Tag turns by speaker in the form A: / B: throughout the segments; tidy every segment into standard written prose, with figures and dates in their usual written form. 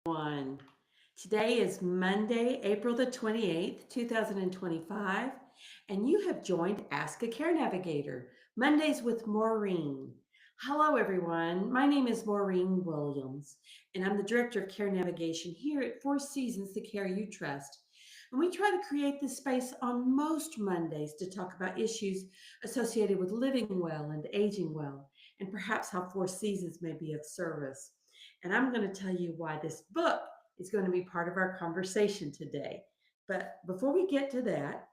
A: One. Today is Monday, April the 28th, 2025, and you have joined Ask a Care Navigator, Mondays with Maureen. Hello, everyone. My name is Maureen Williams, and I'm the Director of Care Navigation here at Four Seasons, the Care You Trust. And we try to create this space on most Mondays to talk about issues associated with living well and aging well, and perhaps how Four Seasons may be of service. And I'm going to tell you why this book is going to be part of our conversation today. But before we get to that,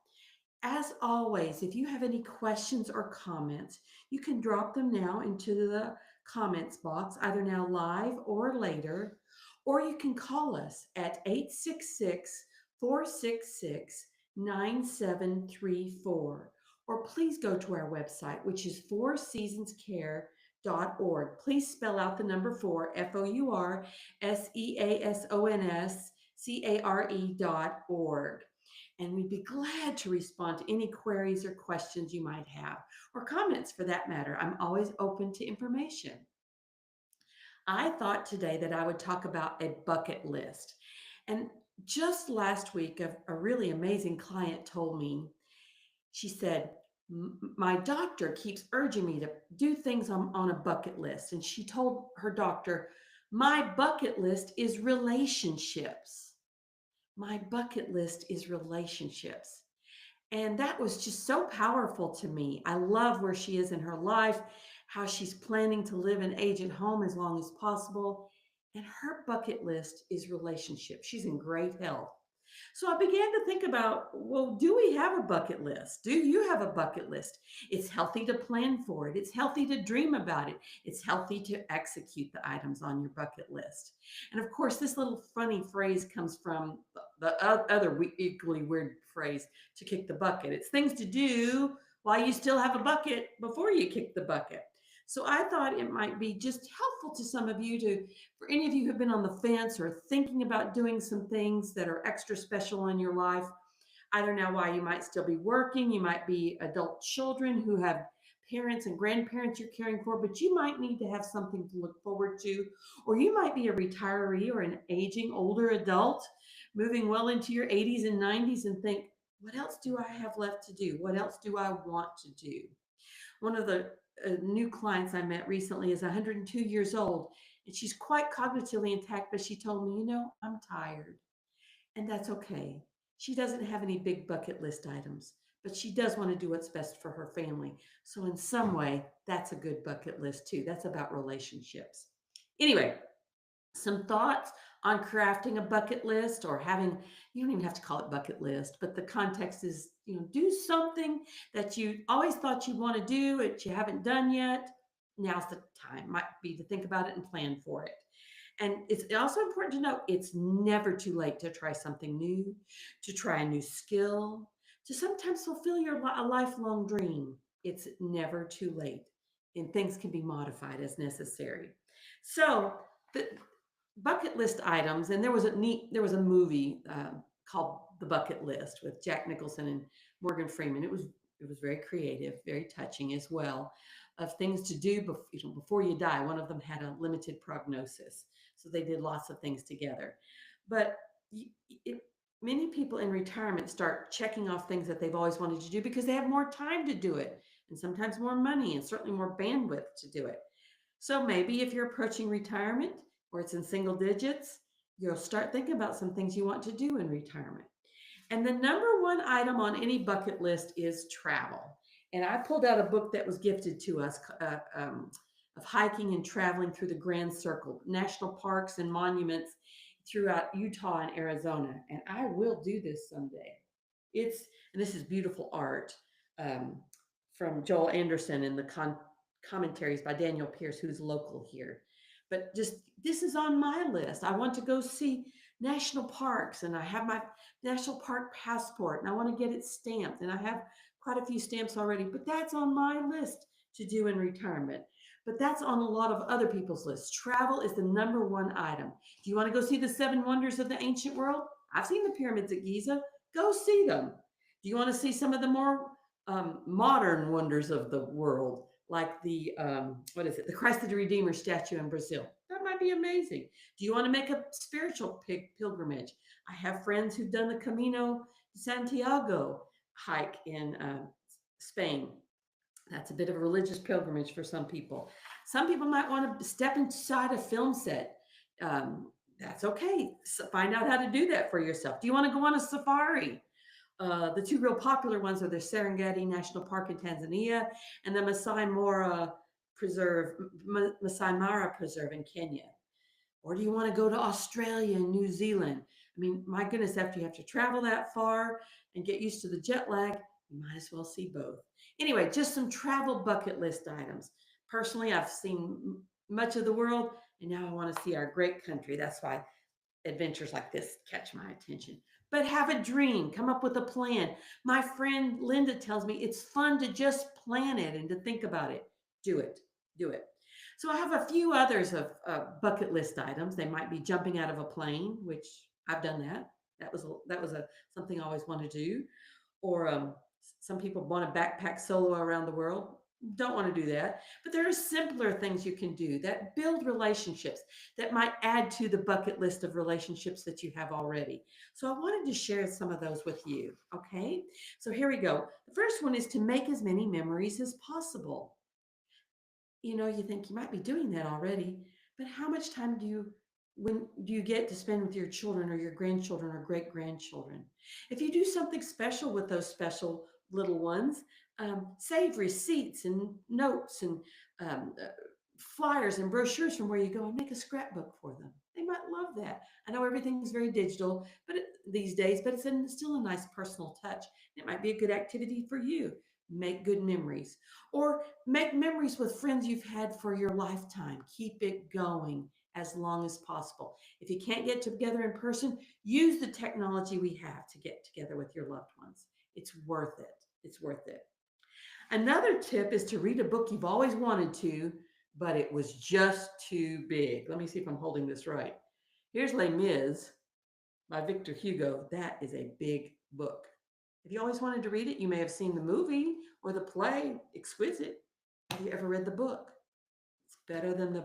A: as always, if you have any questions or comments, you can drop them now into the comments box, either now live or later, or you can call us at 866 466 9734. Or please go to our website, which is fourseasonscare.org. Please spell out the number four, FOURSEASONSCARE.org, and we'd be glad to respond to any queries or questions you might have, or comments for that matter. I'm always open to information. I thought today that I would talk about a bucket list. And just last week, a really amazing client told me, she said, my doctor keeps urging me to do things on a bucket list. And she told her doctor, my bucket list is relationships. My bucket list is relationships. And that was just so powerful to me. I love where she is in her life, how she's planning to live and age at home as long as possible. And her bucket list is relationships. She's in great health. So I began to think about, well, do we have a bucket list? Do you have a bucket list? It's healthy to plan for it. It's healthy to dream about it. It's healthy to execute the items on your bucket list. And of course, this little funny phrase comes from the other equally weird phrase, to kick the bucket. It's things to do while you still have a bucket before you kick the bucket. So I thought it might be just helpful to some of you to, for any of you who've been on the fence or thinking about doing some things that are extra special in your life, either now while you might still be working, you might be adult children who have parents and grandparents you're caring for, but you might need to have something to look forward to, or you might be a retiree or an aging older adult moving well into your 80s and 90s and think, what else do I have left to do? What else do I want to do? One of the new clients I met recently is 102 years old, and she's quite cognitively intact, but she told me, I'm tired. And that's okay. She doesn't have any big bucket list items, but she does want to do what's best for her family. So, in some way, that's a good bucket list too. That's about relationships. Anyway, some thoughts on crafting a bucket list, or having, you don't even have to call it bucket list, but the context is, do something that you always thought you'd want to do that you haven't done yet. Now's the time, might be, to think about it and plan for it. And it's also important to note, it's never too late to try something new, to try a new skill, to sometimes fulfill a lifelong dream. It's never too late, and things can be modified as necessary. So the bucket list items, and there was a movie called The Bucket List with Jack Nicholson and Morgan Freeman. It was very creative, very touching as well, of things to do before you die. One of them had a limited prognosis, so they did lots of things together. But many people in retirement start checking off things that they've always wanted to do because they have more time to do it, and sometimes more money, and certainly more bandwidth to do it. So maybe if you're approaching retirement, or it's in single digits, you'll start thinking about some things you want to do in retirement. And the number one item on any bucket list is travel. And I pulled out a book that was gifted to us of hiking and traveling through the Grand Circle, national parks and monuments throughout Utah and Arizona. And I will do this someday. And this is beautiful art from Joel Anderson, and the commentaries by Daniel Pierce, who's local here. But just, this is on my list. I want to go see national parks, and I have my national park passport, and I want to get it stamped, and I have quite a few stamps already, but that's on my list to do in retirement. But that's on a lot of other people's lists. Travel is the number one item. Do you want to go see the seven wonders of the ancient world? I've seen the pyramids at Giza. Go see them. Do you want to see some of the more modern wonders of the world, like the Christ the Redeemer statue in Brazil? That might be amazing. Do you want to make a spiritual pilgrimage? I have friends who've done the Camino de Santiago hike in Spain. That's a bit of a religious pilgrimage for some people. Some people might want to step inside a film set. That's okay. So find out how to do that for yourself. Do you want to go on a safari? The two real popular ones are the Serengeti National Park in Tanzania and the Masai Mara Preserve in Kenya. Or do you want to go to Australia and New Zealand? I mean, my goodness, after you have to travel that far and get used to the jet lag, you might as well see both. Anyway, just some travel bucket list items. Personally, I've seen much of the world, and now I want to see our great country. That's why adventures like this catch my attention. But have a dream, come up with a plan. My friend Linda tells me it's fun to just plan it and to think about it. Do it, do it. So I have a few others of bucket list items. They might be jumping out of a plane, which I've done that. That was a something I always wanted to do. Or some people want to backpack solo around the world. Don't want to do that. But there are simpler things you can do that build relationships that might add to the bucket list of relationships that you have already. So I wanted to share some of those with you. Okay. So here we go. The first one is to make as many memories as possible. You think you might be doing that already, but how much time do you get to spend with your children or your grandchildren or great grandchildren? If you do something special with those special little ones, save receipts and notes and um, uh, flyers and brochures from where you go and make a scrapbook for them. They might love that. I know everything's very digital, these days, but still a nice personal touch. It might be a good activity for you. Make good memories, or make memories with friends you've had for your lifetime. Keep it going as long as possible. If you can't get together in person, use the technology we have to get together with your loved ones. It's worth it. It's worth it. Another tip is to read a book you've always wanted to, but it was just too big. Let me see if I'm holding this right. Here's Les Mis by Victor Hugo. That is a big book. If you always wanted to read it, you may have seen the movie or the play, exquisite. Have you ever read the book? It's better than the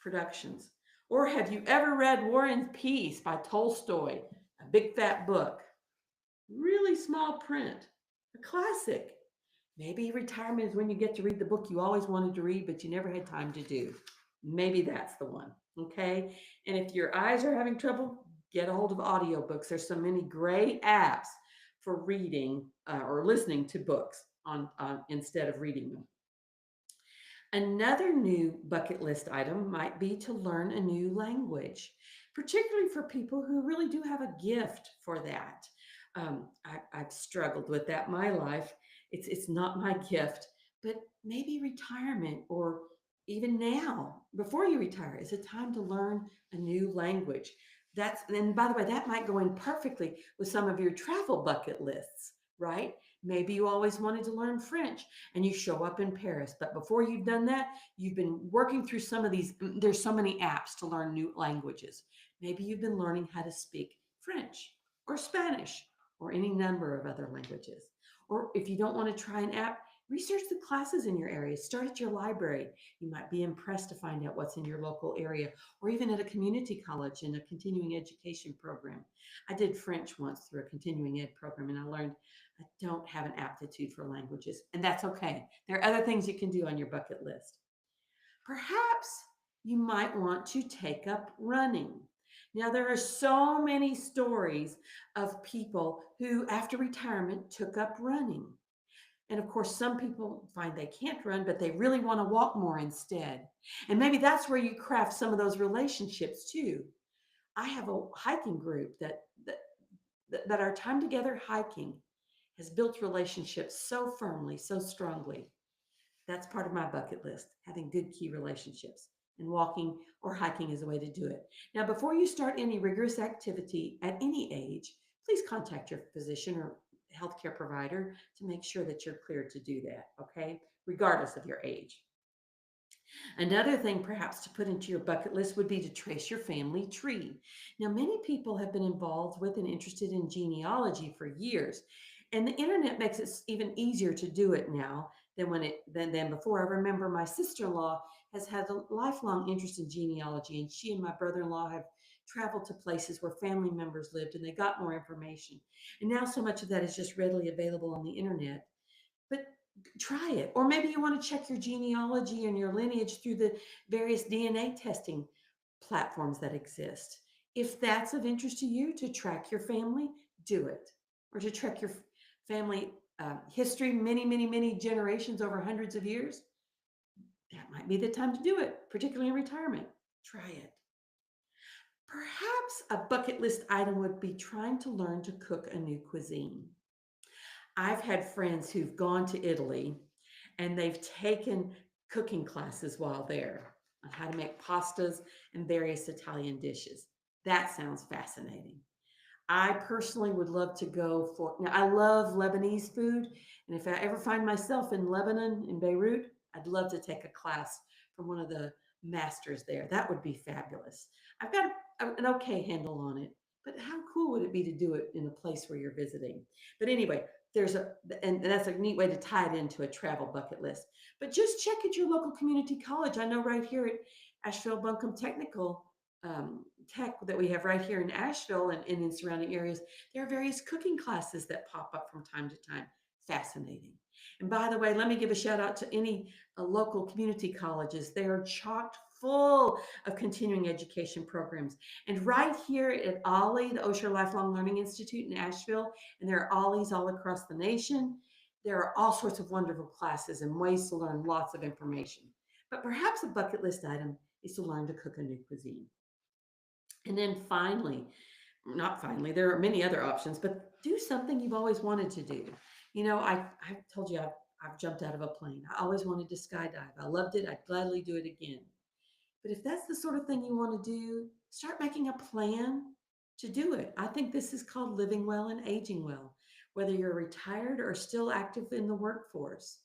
A: productions. Or have you ever read War and Peace by Tolstoy? A big fat book, really small print, a classic. Maybe retirement is when you get to read the book you always wanted to read, but you never had time to do. Maybe that's the one. Okay. And if your eyes are having trouble, get a hold of audiobooks. There's so many great apps for reading or listening to books on instead of reading them. Another new bucket list item might be to learn a new language, particularly for people who really do have a gift for that. I've struggled with that in my life. It's not my gift, but maybe retirement or even now, before you retire, is a time to learn a new language. And by the way, that might go in perfectly with some of your travel bucket lists, right? Maybe you always wanted to learn French and you show up in Paris, but before you've done that, you've been working through some of these. There's so many apps to learn new languages. Maybe you've been learning how to speak French or Spanish or any number of other languages. Or if you don't want to try an app, research the classes in your area. Start at your library. You might be impressed to find out what's in your local area, or even at a community college in a continuing education program. I did French once through a continuing ed program, and I learned I don't have an aptitude for languages, and that's okay. There are other things you can do on your bucket list. Perhaps you might want to take up running. Now, there are so many stories of people who, after retirement, took up running. And of course, some people find they can't run, but they really want to walk more instead. And maybe that's where you craft some of those relationships too. I have a hiking group that our time together hiking has built relationships so firmly, so strongly. That's part of my bucket list, having good key relationships. And walking or hiking is a way to do it. Now, before you start any rigorous activity at any age, please contact your physician or healthcare provider to make sure that you're cleared to do that, okay? Regardless of your age. Another thing perhaps to put into your bucket list would be to trace your family tree. Now, many people have been involved with and interested in genealogy for years, and the internet makes it even easier to do it now than before. I remember my sister-in-law has had a lifelong interest in genealogy, and she and my brother-in-law have traveled to places where family members lived and they got more information. And now so much of that is just readily available on the internet. But try it. Or maybe you want to check your genealogy and your lineage through the various DNA testing platforms that exist. If that's of interest to you to track your family, do it. Or to track your family history, many, many, many generations over hundreds of years, that might be the time to do it, particularly in retirement. Try it. Perhaps a bucket list item would be trying to learn to cook a new cuisine. I've had friends who've gone to Italy and they've taken cooking classes while there on how to make pastas and various Italian dishes. That sounds fascinating. I personally would love to go for, now I love Lebanese food. And if I ever find myself in Lebanon, in Beirut, I'd love to take a class from one of the masters there. That would be fabulous. I've got an okay handle on it, but how cool would it be to do it in a place where you're visiting? But anyway, there's a, and that's a neat way to tie it into a travel bucket list. But just check at your local community college. I know right here at Asheville Buncombe Technical, tech that we have right here in Asheville and in surrounding areas, there are various cooking classes that pop up from time to time. Fascinating. And by the way, let me give a shout out to any local community colleges. They are chocked full of continuing education programs. And right here at OLLI, the Osher Lifelong Learning Institute in Asheville, and there are OLLIs all across the nation, there are all sorts of wonderful classes and ways to learn lots of information. But perhaps a bucket list item is to learn to cook a new cuisine. And then finally, not finally, there are many other options, but do something you've always wanted to do. I've told you I've jumped out of a plane. I always wanted to skydive. I loved it. I'd gladly do it again. But if that's the sort of thing you want to do, start making a plan to do it. I think this is called living well and aging well. Whether you're retired or still active in the workforce,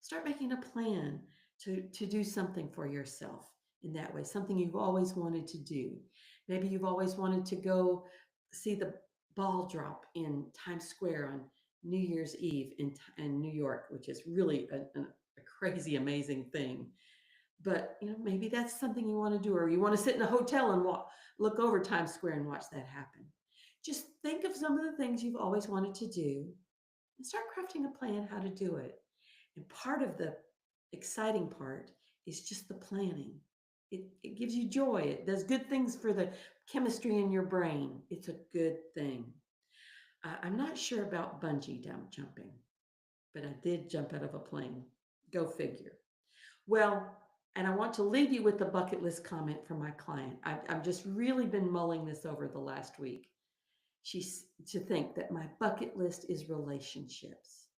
A: start making a plan to do something for yourself in that way, something you've always wanted to do. Maybe you've always wanted to go see the ball drop in Times Square on New Year's Eve in New York, which is really a crazy, amazing thing. But maybe that's something you want to do, or you want to sit in a hotel and look over Times Square and watch that happen. Just think of some of the things you've always wanted to do and start crafting a plan how to do it. And part of the exciting part is just the planning. It gives you joy. It does good things for the chemistry in your brain. It's a good thing. I'm not sure about bungee jumping, but I did jump out of a plane. Go figure. Well, and I want to leave you with the bucket list comment from my client. I've just really been mulling this over the last week. She's to think that my bucket list is relationships.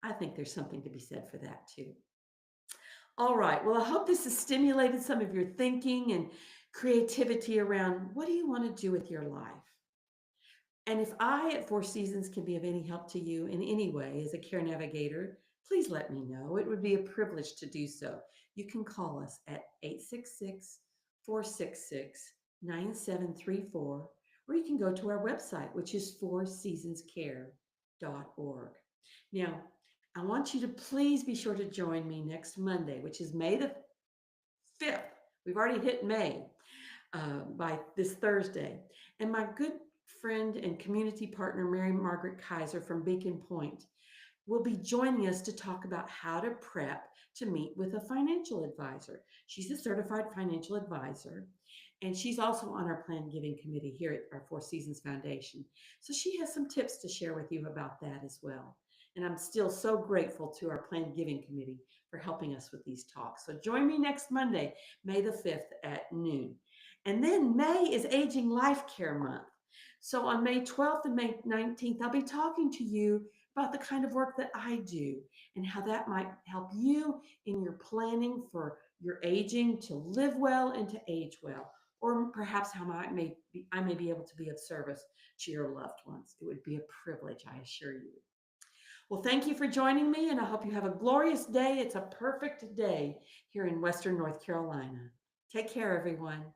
A: I think there's something to be said for that too. All right. Well, I hope this has stimulated some of your thinking and creativity around what do you want to do with your life? And if I at Four Seasons can be of any help to you in any way as a care navigator, please let me know. It would be a privilege to do so. You can call us at 866-466-9734, or you can go to our website, which is fourseasonscare.org. Now, I want you to please be sure to join me next Monday, which is May the 5th. We've already hit May by this Thursday. And my good friend and community partner, Mary Margaret Kaiser from Beacon Point, will be joining us to talk about how to prep to meet with a financial advisor. She's a certified financial advisor, and she's also on our Planned Giving Committee here at our Four Seasons Foundation. So she has some tips to share with you about that as well. And I'm still so grateful to our Planned Giving Committee for helping us with these talks. So join me next Monday, May the 5th at noon. And then May is Aging Life Care Month. So on May 12th and May 19th, I'll be talking to you about the kind of work that I do and how that might help you in your planning for your aging to live well and to age well, or perhaps how I may be able to be of service to your loved ones. It would be a privilege, I assure you. Well, thank you for joining me, and I hope you have a glorious day. It's a perfect day here in Western North Carolina. Take care, everyone.